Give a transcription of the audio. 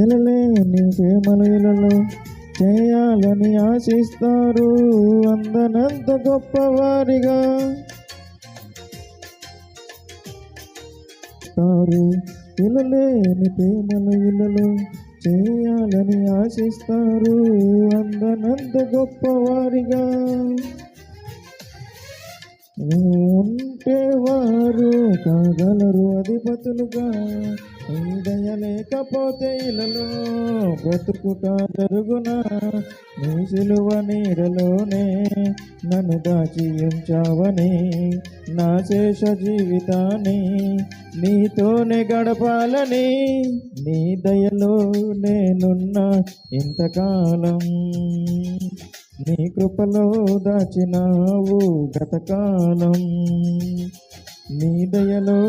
ఎలలేని ప్రేమలలో చేయాలని ఆశిస్తారు, అందనంత గొప్పవారిగా ఎలలేని ప్రేమలలో చేయాలని ఆశిస్తారు, అందనంత గొప్పవారిగా ఉంటే వారు కాగలరు అధిపతులుగా. దయ లేకపోతే ఇలలో బ్రతుకుట జరుగునా, నీ సిలువ నీడలోనే నన్ను దాచి ఉంచావని, నా శేష జీవితాన్ని నీతోనే గడపాలని, నీ దయలో నేనున్నా ఇంతకాలం, నీ కృపలో దాచినావు గతకాలం, నీ దయలో